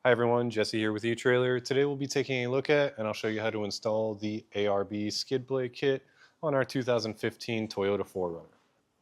Hi everyone, Jesse here with eTrailer. Today we'll be taking a look at and I'll show you how to install the ARB Skid Plate Kit on our 2015 Toyota 4Runner.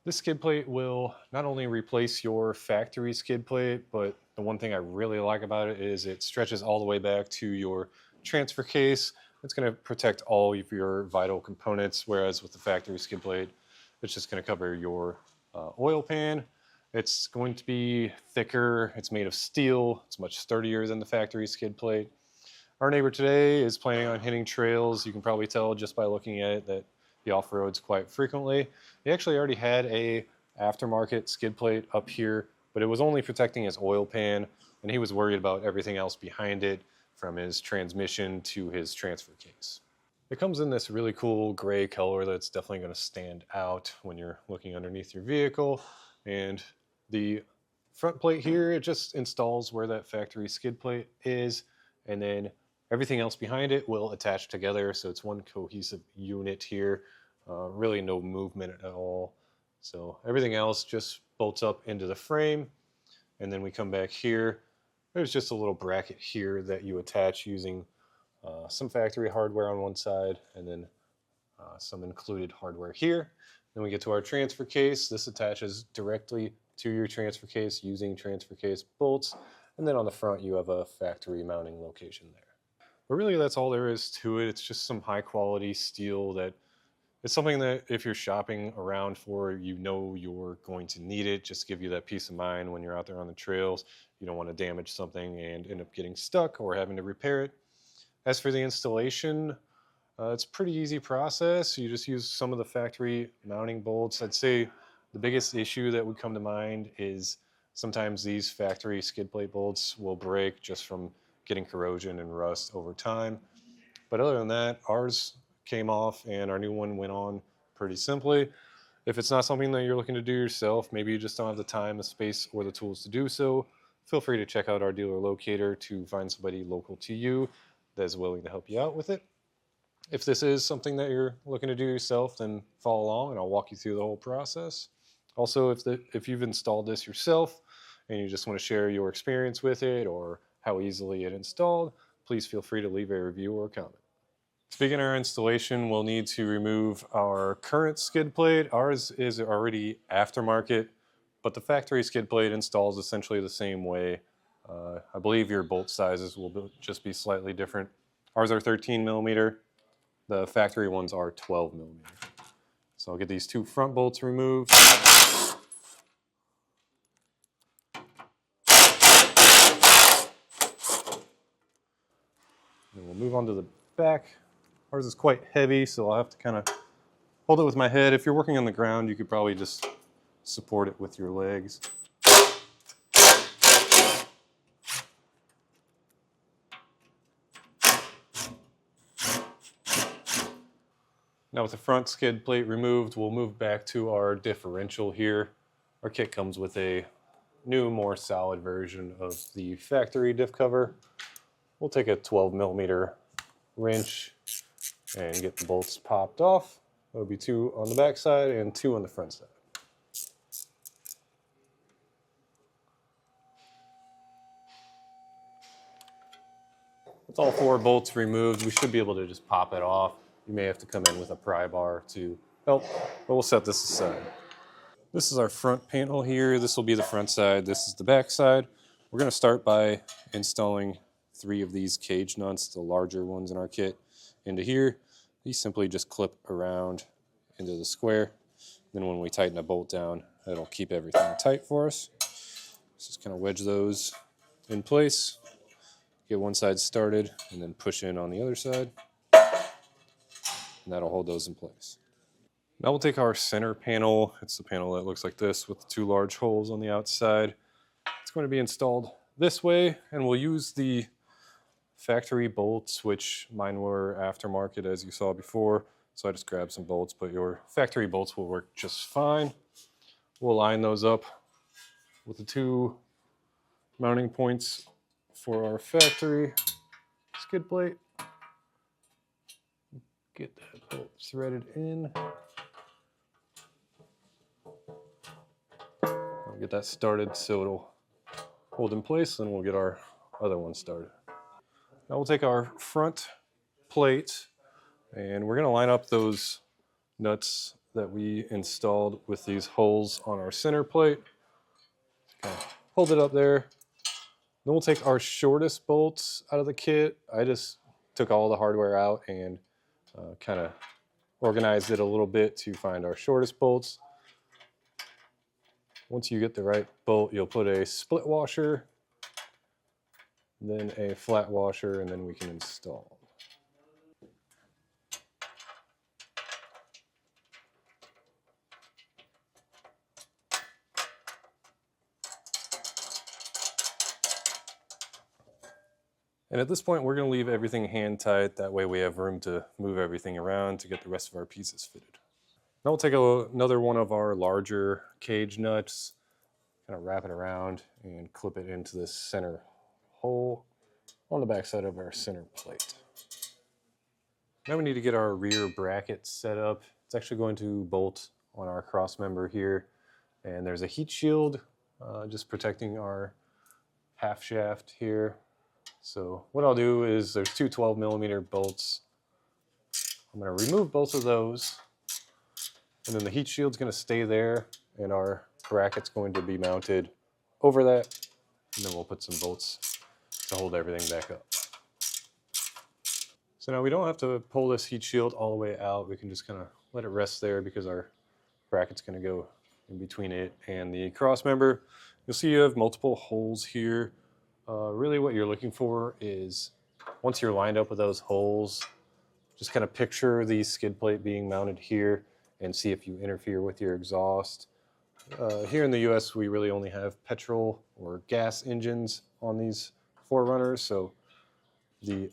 This skid plate will not only replace your factory skid plate, but the one thing I really like about it is it stretches all the way back to your transfer case. It's going to protect all of your vital components, whereas with the factory skid plate, it's just going to cover your oil pan. It's going to be thicker, it's made of steel, it's much sturdier than the factory skid plate. Our neighbor today is planning on hitting trails. You can probably tell just by looking at it that he off-roads quite frequently. He actually already had a aftermarket skid plate up here, but it was only protecting his oil pan, and he was worried about everything else behind it, from his transmission to his transfer case. It comes in this really cool gray color that's definitely going to stand out when you're looking underneath your vehicle. And the front plate here, it just installs where that factory skid plate is, and then everything else behind it will attach together, so it's one cohesive unit here. Really no movement at all. So everything else just bolts up into the frame, and then we come back here. There's just a little bracket here that you attach using some factory hardware on one side, and then some included hardware here. Then we get to our transfer case. This attaches directly to your transfer case using transfer case bolts, and then on the front you have a factory mounting location there. But really that's all there is to it. It's just some high quality steel that it's something that if you're shopping around for, you know you're going to need it. Just give you that peace of mind when you're out there on the trails. You don't want to damage something and end up getting stuck or having to repair it. As for the installation, it's a pretty easy process. You just use some of the factory mounting bolts. I'd say the biggest issue that would come to mind is sometimes these factory skid plate bolts will break just from getting corrosion and rust over time. But other than that, ours came off and our new one went on pretty simply. If it's not something that you're looking to do yourself, maybe you just don't have the time, the space, or the tools to do so, feel free to check out our dealer locator to find somebody local to you that is willing to help you out with it. If this is something that you're looking to do yourself, then follow along and I'll walk you through the whole process. Also, if you've installed this yourself and you just want to share your experience with it or how easily it installed, please feel free to leave a review or a comment. To begin our installation, we'll need to remove our current skid plate. Ours is already aftermarket, but the factory skid plate installs essentially the same way. I believe your bolt sizes will just be slightly different. Ours are 13 millimeter. The factory ones are 12 millimeter. So I'll get these two front bolts removed. And we'll move on to the back. Ours is quite heavy, so I'll have to kind of hold it with my head. If you're working on the ground, you could probably just support it with your legs. Now with the front skid plate removed, we'll move back to our differential here. Our kit comes with a new, more solid version of the factory diff cover. We'll take a 12 millimeter wrench and get the bolts popped off. There'll be two on the back side and two on the front side. With all four bolts removed, we should be able to just pop it off. You may have to come in with a pry bar to help, but we'll set this aside. This is our front panel here. This will be the front side. This is the back side. We're going to start by installing 3 of these cage nuts, the larger ones in our kit, into here. These simply just clip around into the square. Then when we tighten a bolt down, it'll keep everything tight for us. Just kind of wedge those in place. Get one side started and then push in on the other side. And that'll hold those in place. Now we'll take our center panel. It's the panel that looks like this with the 2 large holes on the outside. It's going to be installed this way, and we'll use the factory bolts, which mine were aftermarket as you saw before. So I just grabbed some bolts, but your factory bolts will work just fine. We'll line those up with the 2 mounting points for our factory skid plate. Get that bolt threaded in. I'll get that started so it'll hold in place, then we'll get our other one started. Now we'll take our front plate and we're going to line up those nuts that we installed with these holes on our center plate. Kind of hold it up there. Then we'll take our shortest bolts out of the kit. I just took all the hardware out and kind of organized it a little bit to find our shortest bolts. Once you get the right bolt, you'll put a split washer, then a flat washer, and then we can install. And at this point, we're going to leave everything hand tight. That way we have room to move everything around to get the rest of our pieces fitted. Now we'll take another one of our larger cage nuts, kind of wrap it around and clip it into this center hole on the back side of our center plate. Now we need to get our rear bracket set up. It's actually going to bolt on our cross member here. And there's a heat shield just protecting our half shaft here. So what I'll do is there's two 12mm bolts. I'm going to remove both of those. And then the heat shield's going to stay there. And our bracket's going to be mounted over that. And then we'll put some bolts to hold everything back up. So now we don't have to pull this heat shield all the way out. We can just kind of let it rest there because our bracket's going to go in between it and the cross member. You'll see you have multiple holes here. Really what you're looking for is once you're lined up with those holes, just kind of picture the skid plate being mounted here and see if you interfere with your exhaust. Here in the US, we really only have petrol or gas engines on these 4Runners, so the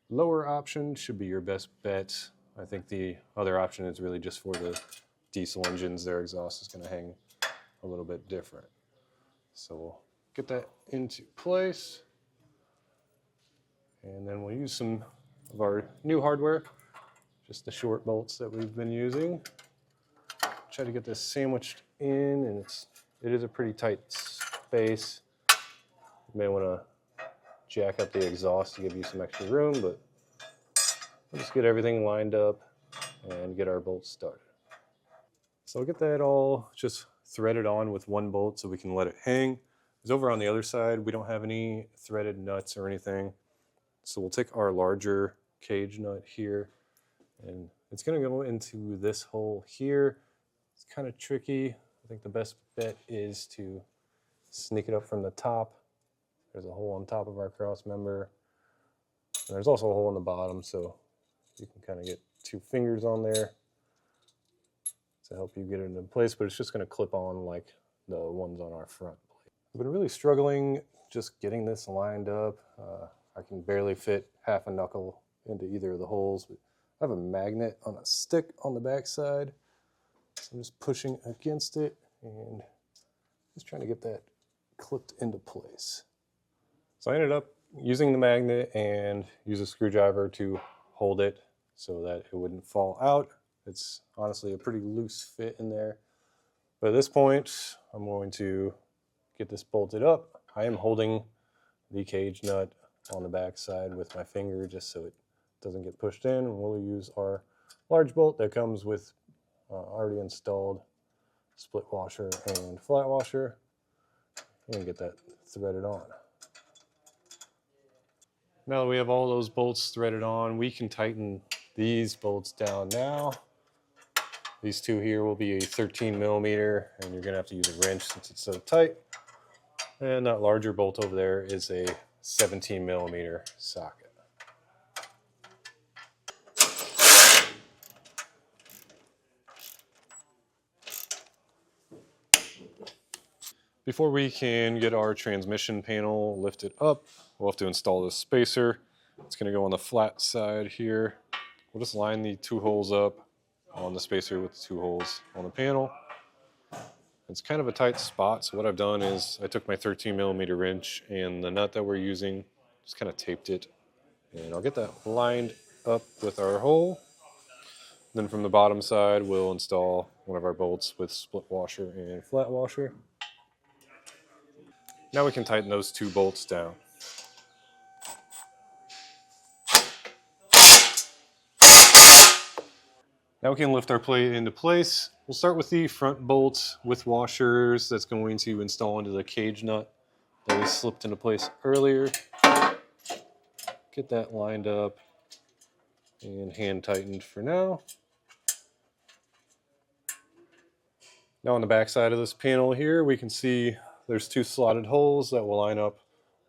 lower option should be your best bet. I think the other option is really just for the diesel engines. Their exhaust is going to hang a little bit different. So we'll get that into place. And then we'll use some of our new hardware, just the short bolts that we've been using. Try to get this sandwiched in, and it is a pretty tight space. You may want to jack up the exhaust to give you some extra room, but we'll just get everything lined up and get our bolts started. So I'll get that all just threaded on with one bolt so we can let it hang. Because over on the other side, we don't have any threaded nuts or anything. So we'll take our larger cage nut here, and it's going to go into this hole here. It's kind of tricky. I think the best bet is to sneak it up from the top. There's a hole on top of our cross member. And there's also a hole in the bottom, so you can kind of get 2 fingers on there to help you get it into place, but it's just going to clip on like the ones on our front plate. I've been really struggling just getting this lined up. I can barely fit half a knuckle into either of the holes, but I have a magnet on a stick on the back side. So I'm just pushing against it and just trying to get that clipped into place. So I ended up using the magnet and use a screwdriver to hold it so that it wouldn't fall out. It's honestly a pretty loose fit in there. But at this point, I'm going to get this bolted up. I am holding the cage nut on the back side with my finger just so it doesn't get pushed in. And we'll use our large bolt that comes with already installed split washer and flat washer and get that threaded on. Now that we have all those bolts threaded on, we can tighten these bolts down now. These 2 here will be a 13mm, and you're going to have to use a wrench since it's so tight. And that larger bolt over there is a 17mm socket. Before we can get our transmission panel lifted up, we'll have to install this spacer. It's going to go on the flat side here. We'll just line the 2 holes up on the spacer with the 2 holes on the panel. It's kind of a tight spot, so what I've done is I took my 13mm wrench and the nut that we're using, just kind of taped it. And I'll get that lined up with our hole. Then from the bottom side, we'll install one of our bolts with split washer and flat washer. Now we can tighten those 2 bolts down. Now we can lift our plate into place. We'll start with the front bolt with washers that's going to install into the cage nut that we slipped into place earlier. Get that lined up and hand tightened for now. Now on the back side of this panel here, we can see there's two slotted holes that will line up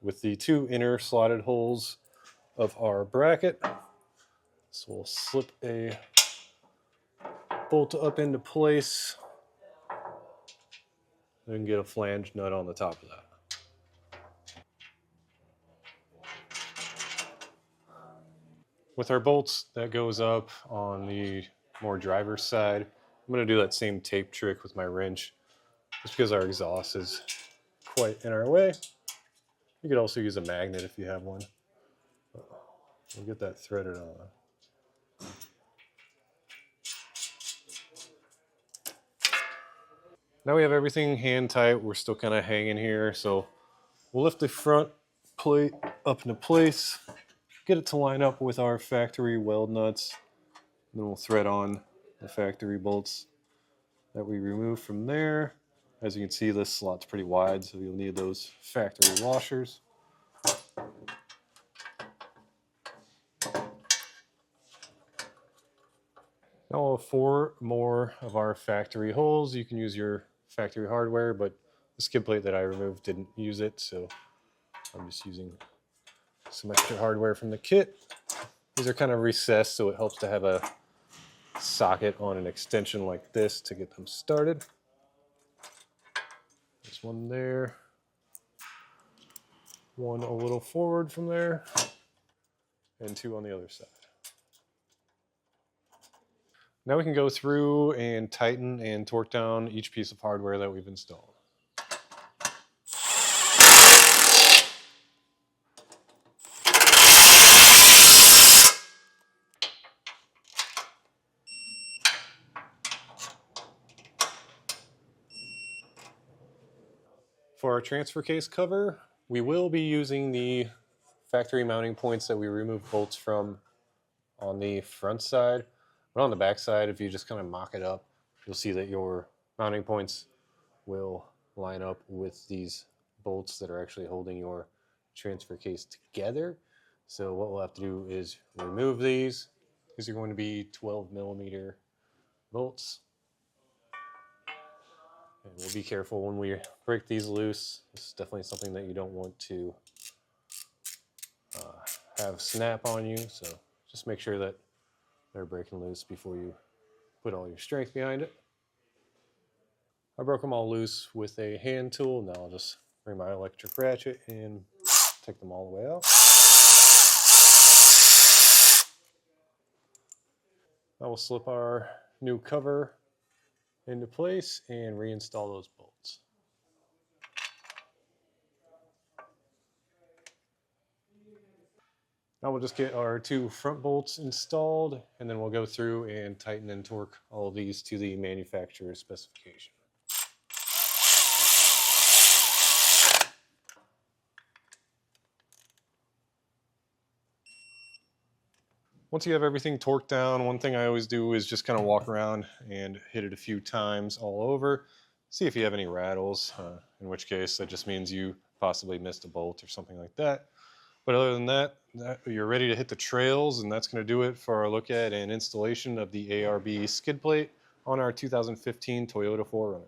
with the two inner slotted holes of our bracket. So we'll slip a bolt up into place and get a flange nut on the top of that. With our bolts, that goes up on the more driver's side. I'm going to do that same tape trick with my wrench just because our exhaust is quite in our way. You could also use a magnet if you have one. We'll get that threaded on. Now we have everything hand tight. We're still kind of hanging here, so we'll lift the front plate up into place, get it to line up with our factory weld nuts, and then we'll thread on the factory bolts that we removed from there. As you can see, this slot's pretty wide, so you'll need those factory washers. Now we'll have 4 more of our factory holes. You can use your factory hardware, but the skid plate that I removed didn't use it, so I'm just using some extra hardware from the kit. These are kind of recessed, so it helps to have a socket on an extension like this to get them started. There's one there, one a little forward from there, and 2 on the other side. Now we can go through and tighten and torque down each piece of hardware that we've installed. For our transfer case cover, we will be using the factory mounting points that we removed bolts from on the front side. But on the back side, if you just kind of mock it up, you'll see that your mounting points will line up with these bolts that are actually holding your transfer case together. So what we'll have to do is remove these. These are going to be 12mm bolts. And we'll be careful when we break these loose. This is definitely something that you don't want to have snap on you. So just make sure that they're breaking loose before you put all your strength behind it. I broke them all loose with a hand tool. Now I'll just bring my electric ratchet and take them all the way out. Now we'll slip our new cover into place and reinstall those bolts. Now we'll just get our 2 front bolts installed, and then we'll go through and tighten and torque all of these to the manufacturer's specification. Once you have everything torqued down, one thing I always do is just kind of walk around and hit it a few times all over, see if you have any rattles, in which case that just means you possibly missed a bolt or something like that. But other than that, you're ready to hit the trails, and that's going to do it for our look at and installation of the ARB skid plate on our 2015 Toyota 4Runner.